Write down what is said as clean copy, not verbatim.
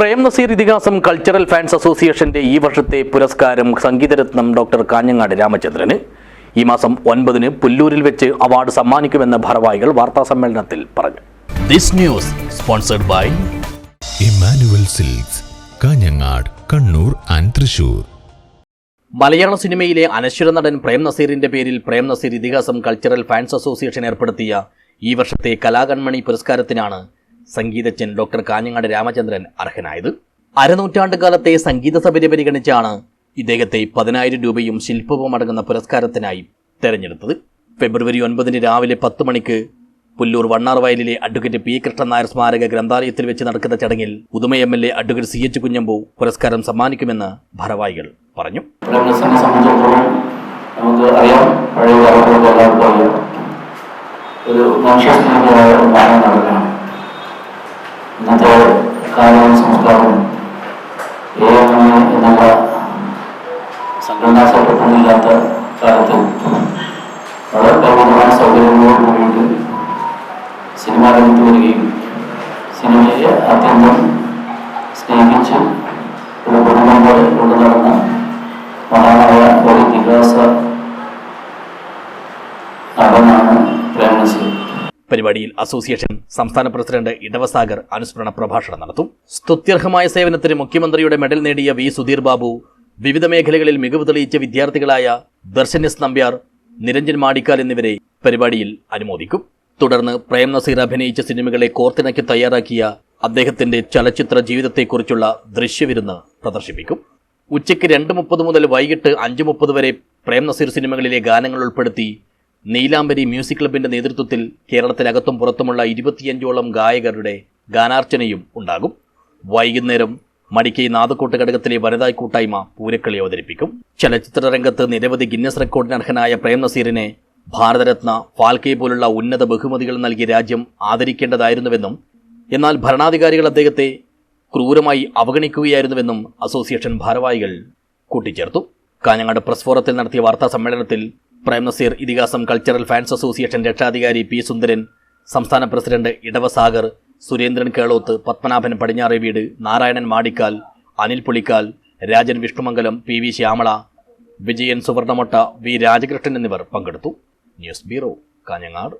പ്രേം നസീർ ഇതിഹാസം cultural fans അസോസിയേഷന്റെ ഈ വർഷത്തെ പുരസ്കാരം സംഗീതരത്നം ഡോക്ടർ കാഞ്ഞങ്ങാട് രാമചന്ദ്രന് ഈ മാസം 9-ന് പുല്ലൂരിൽ വെച്ച് അവാർഡ് സമ്മാനിക്കുമെന്ന് ഭാരവാഹികൾ വാർത്താസമ്മേളനത്തിൽ പറഞ്ഞു. This news sponsored by Emmanuel Silks, Kanhangad, Kannur and Thrissur. മലയാള സിനിമയിലെ അനശ്വര നടൻ പ്രേം നസീറിന്റെ പേരിൽ പ്രേം നസീർ ഇതിഹാസം കൾച്ചറൽ ഫാൻസ് അസോസിയേഷൻ ഏർപ്പെടുത്തിയ ഈ വർഷത്തെ കലാകൺമണി പുരസ്കാരത്തിനാണ് സംഗീതജ്ഞൻ ഡോക്ടർ കാഞ്ഞങ്ങാട് രാമചന്ദ്രൻ അർഹനായത്. അരനൂറ്റാണ്ട് കാലത്തെ സംഗീത സഭയെ പരിഗണിച്ചാണ് ഇദ്ദേഹത്തെ 10,000 രൂപയും ശില്പവും അടങ്ങുന്ന പുരസ്കാരത്തിനായി തെരഞ്ഞെടുത്തത്. ഫെബ്രുവരി 9-ന് രാവിലെ 10 മണിക്ക് പുല്ലൂർ വണ്ണാർവയലിലെ അഡ്വക്കേറ്റ് പി കൃഷ്ണൻ നായർ സ്മാരക ഗ്രന്ഥാലയത്തിൽ വെച്ച് നടക്കുന്ന ചടങ്ങിൽ Uduma MLA advocate CH Kunhambu പുരസ്കാരം സമ്മാനിക്കുമെന്ന് ഭാരവാഹികൾ പറഞ്ഞു. ഇന്നത്തെ കാലവും സംസ്കാരവും എന്നുള്ള സംഘടനാ സൗകര്യമില്ലാത്ത കാലത്ത് വളരെ പരിമിതമായ സൗകര്യങ്ങളോട് കൂടിയിട്ട് സിനിമാ രംഗത്ത് വരികയും സിനിമയെ അത്യന്തം സ്നേഹിച്ച് ഒരു കുടുംബം പോലെ കൊണ്ടു നടന്ന മഹാനായ ഒരു ഇതിഹാസ നടനാണ് പ്രേം നസീർ. പരിപാടിയിൽ അസോസിയേഷൻ സംസ്ഥാന പ്രസിഡന്റ് ഇടവസാഗർ അനുസ്മരണ പ്രഭാഷണം നടത്തും. സ്തുത്യർഹമായ സേവനത്തിന് മുഖ്യമന്ത്രിയുടെ മെഡൽ നേടിയ വി സുധീർ ബാബു, വിവിധ മേഖലകളിൽ മികവ് തെളിയിച്ച വിദ്യാർത്ഥികളായ ദർശൻ എസ് നമ്പ്യാർ, നിരഞ്ജൻ മാടിക്കാൽ എന്നിവരെ പരിപാടിയിൽ അനുമോദിക്കും. തുടർന്ന് പ്രേം നസീർ അഭിനയിച്ച സിനിമകളെ കോർത്തിണക്കി തയ്യാറാക്കിയ അദ്ദേഹത്തിന്റെ ചലച്ചിത്ര ജീവിതത്തെക്കുറിച്ചുള്ള ദൃശ്യവിരുന്ന് പ്രദർശിപ്പിക്കും. ഉച്ചയ്ക്ക് 2:30 മുതൽ വൈകിട്ട് 5:30 വരെ പ്രേം നസീർ സിനിമകളിലെ ഗാനങ്ങൾ ഉൾപ്പെടുത്തി നീലാംബരി മ്യൂസിക് ക്ലബിന്റെ നേതൃത്വത്തിൽ കേരളത്തിനകത്തും പുറത്തുമുള്ള 25ഓളം ഗായകരുടെ ഗാനാർച്ചനയും ഉണ്ടാകും. വൈകുന്നേരം മടിക്കൈ നാദക്കോട്ട് ഘടകത്തിലെ വനിതാ കൂട്ടായ്മ പൂരക്കളി അവതരിപ്പിക്കും. ചലച്ചിത്ര രംഗത്ത് നിരവധി ഗിന്നസ് റെക്കോർഡിന് അർഹനായ പ്രേം നസീറിനെ ഭാരതരത്ന, ഫാൽക്കെ പോലുള്ള ഉന്നത ബഹുമതികൾ നൽകി രാജ്യം ആദരിക്കേണ്ടതായിരുന്നുവെന്നും എന്നാൽ ഭരണാധികാരികൾ അദ്ദേഹത്തെ ക്രൂരമായി അവഗണിക്കുകയായിരുന്നുവെന്നും അസോസിയേഷൻ ഭാരവാഹികൾ കൂട്ടിച്ചേർത്തു. കാഞ്ഞങ്ങാട് പ്രസ് ഫോറത്തിൽ നടത്തിയ വാർത്താ സമ്മേളനത്തിൽ പ്രേം നസീർ ഇതിഹാസം കൾച്ചറൽ ഫാൻസ് അസോസിയേഷൻ രക്ഷാധികാരി പി സുന്ദരൻ, സംസ്ഥാന പ്രസിഡന്റ് ഇടവസാഗർ, സുരേന്ദ്രൻ കേളോത്ത്, പത്മനാഭൻ പടിഞ്ഞാറേ വീട്, നാരായണൻ മാടിക്കാൽ, അനിൽ പുളിക്കാൽ, രാജൻ വിഷ്ണുമംഗലം, PV ശ്യാമള, വിജയൻ സുവർണമൊട്ട, വി രാജകൃഷ്ണൻ എന്നിവർ പങ്കെടുത്തു. News bureau, Kanhangad.